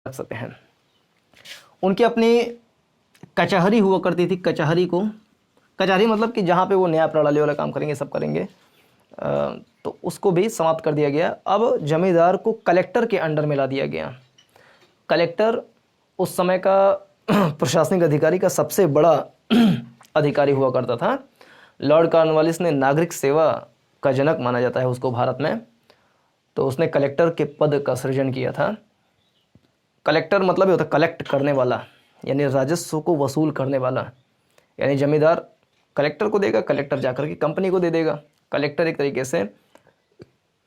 रख सकते हैं। उनकी अपनी कचहरी हुआ करती थी। कचहरी मतलब कि जहाँ पे वो न्याय प्रणाली वाला काम करेंगे, सब करेंगे, तो उसको भी समाप्त कर दिया गया। अब जमींदार को कलेक्टर के अंडर में ला दिया गया। कलेक्टर उस समय का प्रशासनिक अधिकारी का सबसे बड़ा अधिकारी हुआ करता था। लॉर्ड कॉर्नवालिस ने नागरिक सेवा का जनक माना जाता है उसको भारत में, तो उसने कलेक्टर के पद का सृजन किया था। कलेक्टर मतलब ये होता है कलेक्ट करने वाला, यानी राजस्व को वसूल करने वाला। यानी जमींदार कलेक्टर को देगा, कलेक्टर जाकर के कंपनी को दे देगा। कलेक्टर एक तरीके से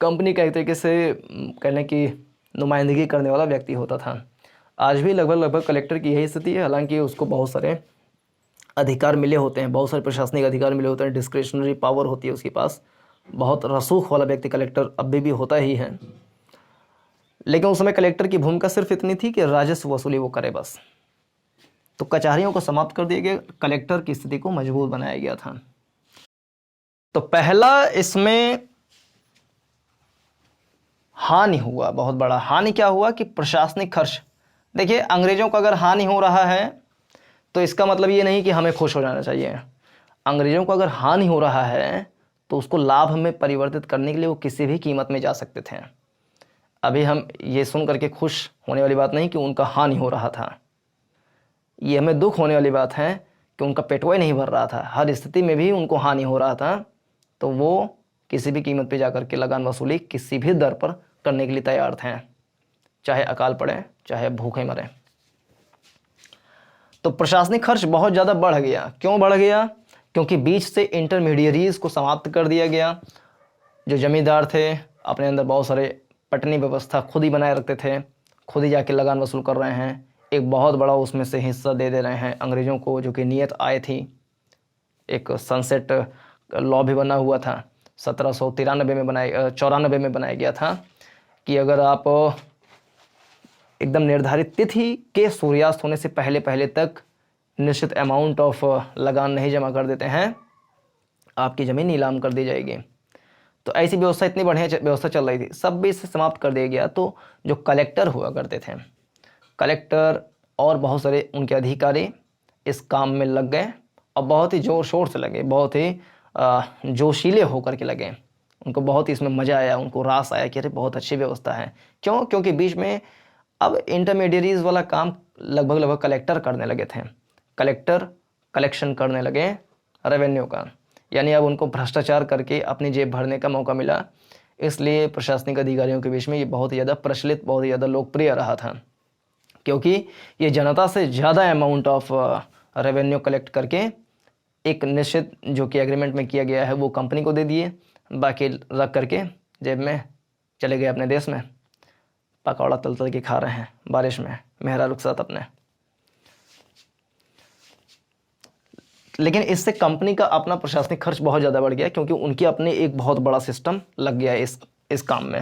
कंपनी का एक तरीके से कहने की नुमाइंदगी करने वाला व्यक्ति होता था। आज भी लगभग कलेक्टर की यही स्थिति है, हालांकि उसको बहुत सारे अधिकार मिले होते हैं, बहुत सारे प्रशासनिक अधिकार मिले होते हैं, डिस्क्रिशनरी पावर होती है उसके पास। बहुत रसूख वाला व्यक्ति कलेक्टर अब भी होता ही है। लेकिन उस समय कलेक्टर की भूमिका सिर्फ इतनी थी कि राजस्व वसूली वो करे बस। तो कचहरियों को समाप्त कर दिया गया, कलेक्टर की स्थिति को मजबूत बनाया गया था। तो पहला इसमें हानि हुआ, बहुत बड़ा हानि क्या हुआ कि प्रशासनिक खर्च। देखिए, अंग्रेजों को अगर हानि हो रहा है तो इसका मतलब ये नहीं कि हमें खुश हो जाना चाहिए। अंग्रेजों को अगर हानि हो रहा है तो उसको लाभ में परिवर्तित करने के लिए वो किसी भी कीमत में जा सकते थे। अभी हम ये सुन करके खुश होने वाली बात नहीं कि उनका हानि हो रहा था, ये हमें दुख होने वाली बात है कि उनका पेटवा नहीं भर रहा था। हर स्थिति में भी उनको हानि हो रहा था, तो वो किसी भी कीमत पे जाकर के लगान वसूली किसी भी दर पर करने के लिए तैयार थे, चाहे अकाल पड़े, चाहे भूखे मरे। तो प्रशासनिक खर्च बहुत ज़्यादा बढ़ गया। क्यों बढ़ गया? क्योंकि बीच से इंटरमीडियरीज को समाप्त कर दिया गया। जो जमींदार थे अपने अंदर बहुत सारे पटनी व्यवस्था खुद ही बनाए रखते थे, खुद ही जाके लगान वसूल कर रहे हैं। एक बहुत बड़ा उसमें से हिस्सा दे रहे हैं अंग्रेज़ों को, जो कि नियत आय थी। एक सनसेट लॉ भी बना हुआ था, 1793 में 94 में बनाया गया था कि अगर आप एकदम निर्धारित तिथि के सूर्यास्त होने से पहले पहले तक निश्चित अमाउंट ऑफ लगान नहीं जमा कर देते हैं, आपकी ज़मीन नीलाम कर दी जाएगी। तो ऐसी व्यवस्था, इतनी बढ़िया व्यवस्था चल रही थी, सब भी इसे समाप्त कर दिया गया। तो जो कलेक्टर हुआ करते थे, कलेक्टर और बहुत सारे उनके अधिकारी इस काम में लग गए और बहुत ही ज़ोर शोर से लगे, बहुत ही जोशीले होकर के लगे। उनको बहुत ही इसमें मज़ा आया, उनको रास आया कि अरे बहुत अच्छी व्यवस्था है। क्यों? क्योंकि बीच में अब इंटरमीडियरीज वाला काम लगभग कलेक्टर करने लगे थे। कलेक्टर कलेक्शन करने लगे रेवेन्यू का, यानी अब उनको भ्रष्टाचार करके अपनी जेब भरने का मौका मिला। इसलिए प्रशासनिक अधिकारियों के बीच में ये बहुत ही ज़्यादा प्रचलित, बहुत ही ज़्यादा लोकप्रिय रहा था, क्योंकि ये जनता से ज़्यादा अमाउंट ऑफ रेवेन्यू कलेक्ट करके एक निश्चित जो कि एग्रीमेंट में किया गया है वो कंपनी को दे दिए, बाकी रख करके जेब में चले गए अपने देश में, पकौड़ा तल तल के खा रहे हैं बारिश में मेहरारू के साथ अपने। लेकिन इससे कंपनी का अपना प्रशासनिक खर्च बहुत ज़्यादा बढ़ गया, क्योंकि उनकी अपनी एक बहुत बड़ा सिस्टम लग गया इस काम में।